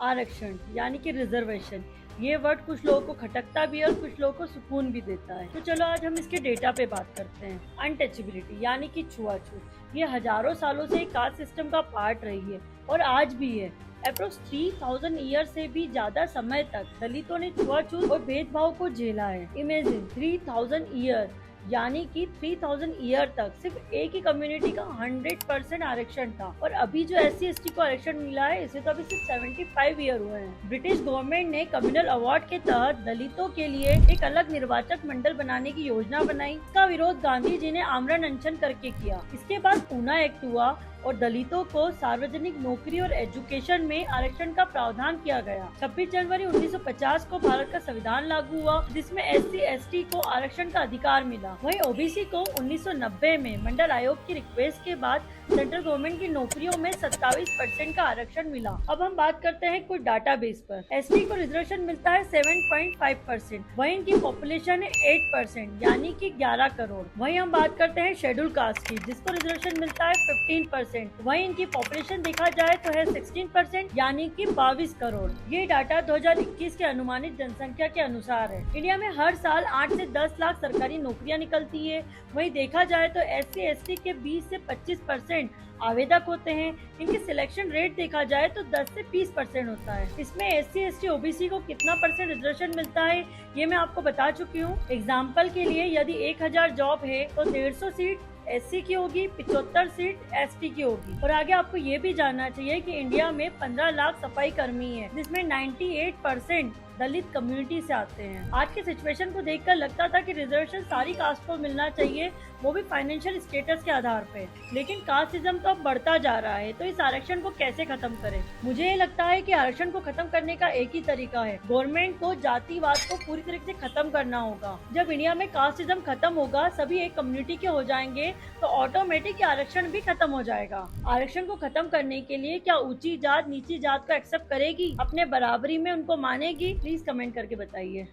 आरक्षण यानी कि रिजर्वेशन, ये वर्ड कुछ लोगों को खटकता भी है और कुछ लोगों को सुकून भी देता है। तो चलो आज हम इसके डेटा पे बात करते हैं। अनटचेबिलिटी यानी कि छुआछूत, ये हजारों सालों से कास्ट सिस्टम का पार्ट रही है और आज भी है। अप्रोक्स 3000 ईयर से भी ज्यादा समय तक दलितों ने छुआछूत और भेदभाव को झेला है। इमेजिन 3000 ईयर यानी कि 3000 ईयर तक सिर्फ एक ही कम्युनिटी का 100% आरक्षण था और अभी जो SC/ST को आरक्षण मिला है इसे तो अभी सिर्फ 75 ईयर हुए हैं। ब्रिटिश गवर्नमेंट ने कम्युनल अवार्ड के तहत दलितों के लिए एक अलग निर्वाचक मंडल बनाने की योजना बनाई। इसका विरोध गांधी जी ने आमरण अनशन करके किया। इसके बाद ऊना एक्ट हुआ और दलितों को सार्वजनिक नौकरी और एजुकेशन में आरक्षण का प्रावधान किया गया। 26 जनवरी 1950 को भारत का संविधान लागू हुआ जिसमें SC/ST को आरक्षण का अधिकार मिला। वहीं OBC को 1990 में मंडल आयोग की रिक्वेस्ट के बाद सेंट्रल गवर्नमेंट की नौकरियों में 27% का आरक्षण मिला। अब हम बात करते हैं कुछ डाटाबेस पर। ST को रिजर्वेशन मिलता है 7.5%, वहीं इनकी पॉपुलेशन है 8% यानी कि 11 करोड़। वहीं हम बात करते हैं शेड्यूल कास्ट की, जिसको रिजर्वेशन मिलता है 15%, वहीं इनकी पॉपुलेशन देखा जाए तो है 16% यानी कि 22 करोड़। ये डाटा 2021 के अनुमानित जनसंख्या के अनुसार है। इंडिया में हर साल 8 से 10 लाख सरकारी नौकरियां निकलती है। वहीं देखा जाए तो SC/ST के 20 से 25% आवेदक होते हैं। इनके सिलेक्शन रेट देखा जाए तो 10 से 20% होता है। इसमें SC/ST OBC को कितना परसेंट रिजर्वेशन मिलता है ये मैं आपको बता चुकी हूँ। एग्जाम्पल के लिए यदि 1000 जॉब है तो 150 सीट SC की होगी, 75 सीट ST की होगी। और आगे आपको ये भी जानना चाहिए कि इंडिया में 15 लाख सफाई कर्मी है जिसमें 98% दलित कम्युनिटी से आते हैं। आज के सिचुएशन को देखकर लगता था कि रिजर्वेशन सारी कास्ट को मिलना चाहिए, वो भी फाइनेंशियल स्टेटस के आधार पे। लेकिन कास्टिज्म तो अब बढ़ता जा रहा है, तो इस आरक्षण को कैसे खत्म करें? मुझे ये लगता है कि आरक्षण को खत्म करने का एक ही तरीका है, गवर्नमेंट को जातिवाद को पूरी तरीके से खत्म करना होगा। जब इंडिया में कास्टिज्म खत्म होगा, सभी एक कम्युनिटी के हो जाएंगे, तो ऑटोमेटिक आरक्षण भी खत्म हो जाएगा। आरक्षण को खत्म करने के लिए क्या ऊंची जात नीची जात को एक्सेप्ट करेगी, अपने बराबरी में उनको मानेगी? प्लीज कमेंट करके बताइए।